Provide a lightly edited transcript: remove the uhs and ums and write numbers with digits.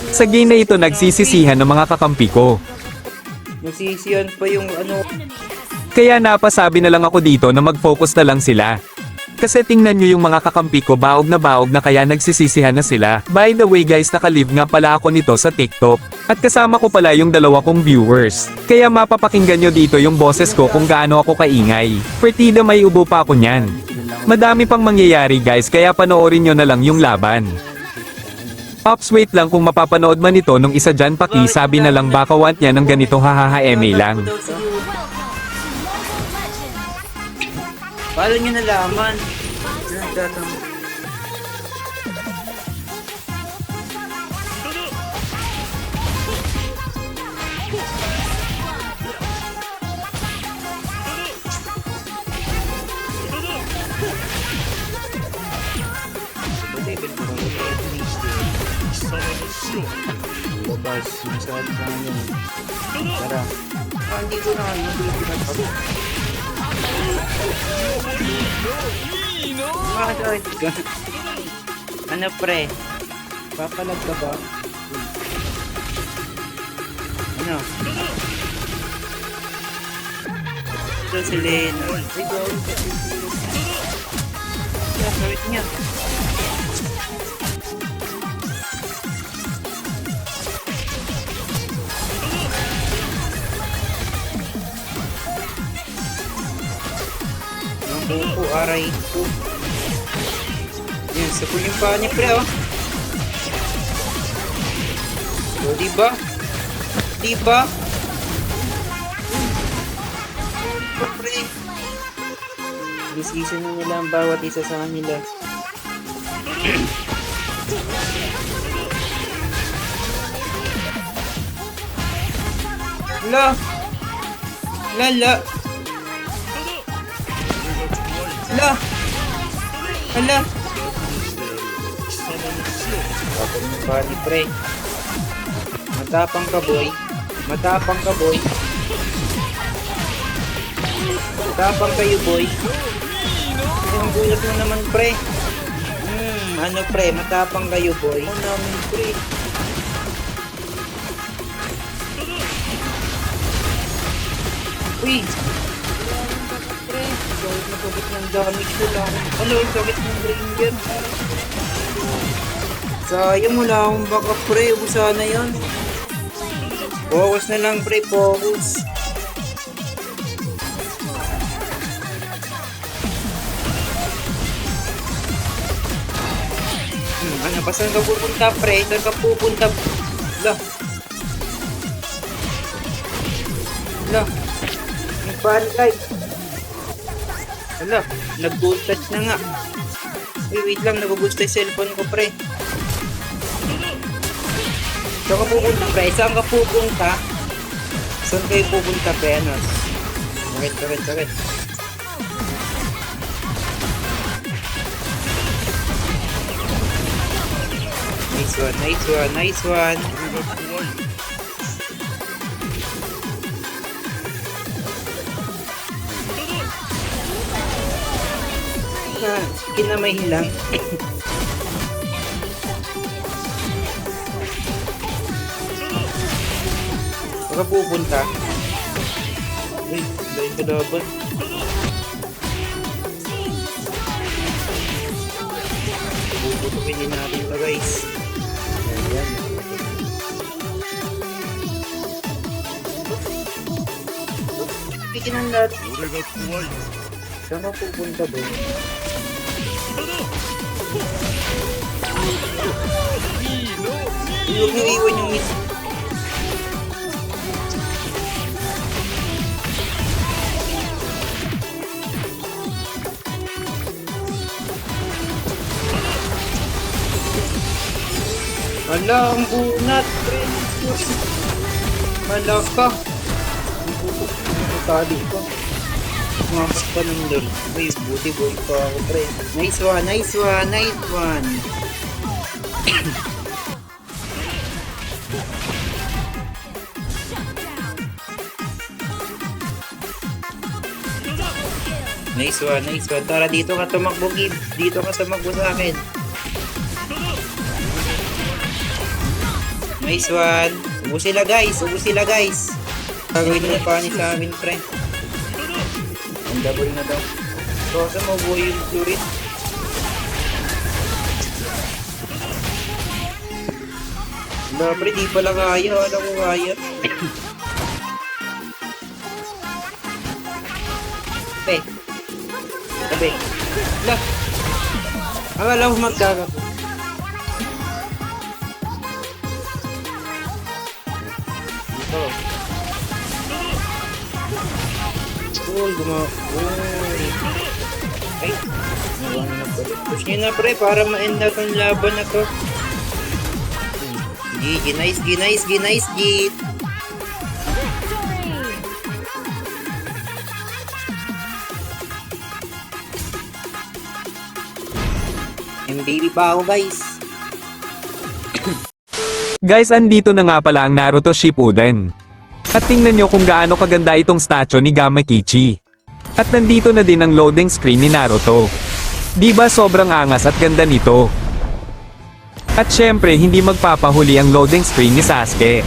Sa game na ito nagsisisihan ng mga kakampi ko. Nagsisiyan pa yung ano. Kaya napasabi na lang ako dito na mag-focus na lang sila. Kasi tingnan nyo yung mga kakampi ko baog na kaya nagsisisihan na sila. By the way guys, nakalive nga pala ako nito sa TikTok. At kasama ko pala yung dalawa kong viewers. Kaya mapapakinggan nyo dito yung boses ko kung gaano ako kaingay. Pertida may ubo pa ako nyan. Madami pang mangyayari guys, kaya panoorin nyo na lang yung laban. Ops, wait lang, kung mapapanood man ito nung isa dyan paki, sabi na lang baka want niya ng ganito, hahaha, eme lang. Paano nyo nalaman? Labas, masarap ka ngayon. Tara. Hindi ko na nabibigyan ako. Bakit ka? Ano pre? Papalag ka ba? Ano? Ito si Lena. Ay, gawin ka. Sakit niya. Opo, aray po. Yan, sapul yung paa niya, pre, oh. O, diba? Diba? O, pre. Disisi na nila ang bawat isa sa kanila. Hala! Lala! Hala! Hala! Tapos mo pa ni pre. Matapang ka boy. Matapang ka boy. Matapang kayo boy. Ang gulat mo naman pre. Ano pre, matapang kayo boy. Ano namin pre. Uy! Sakit na sakit ng damage ko lang. Ano yung sakit ng Ranger? Sayang, wala akong backup pre. Ubusa na yun. Focus na lang pre, focus. Ano ba, saan ka pupunta pre? Saan ka pupunta? Lah. Lah. Nagpanikay. Hala, nag-boost touch na nga. Wait lang, nag-boost touch cellphone ko, pre. Saan ka pupunta, pre? Saan ka pupunta? Saan kayo pupunta, pre? Ano? Sakit. Nice one. Kinamay lang. Baka pupunta. Uy, dahil kalaban. Puputukin din natin ito guys. Ayan. Pikin ang lahat. Saan ka pupunta ba? Huwag niyo iwan yung miss. Hala, ang bunat, friends. Hala ka. Ang tali ko. Mamas pa ng lol. Uy, buti boy pa ako, pre. Nice one. Nice one. Tara, dito ka tumakbo, Gib. Dito ka tumakbo sa akin. Nice one. Ubus sila guys. Ubus sila guys. Gagawin mo pa ni sa amin, pre. Ang double na daw. So, saan mo buhay yung fluid? Wala, pre. Di pala kaya. Wala ko kaya. Tabi. Tabi. Wala. Akala ko magkakapo. Dito. Cool, gumawa. Uy. Ay. Nawa na pala. Push nyo na pre para ma-end na itong laban na to. GG, nice, G, nice, G, nice, G. Yung baby pa ako guys. Guys, andito na nga pala ang Naruto Shippuden. At tingnan nyo kung gaano kaganda itong statue ni Gamakichi. At nandito na din ang loading screen ni Naruto. Diba sobrang angas at ganda nito? At syempre hindi magpapahuli ang loading screen ni Sasuke.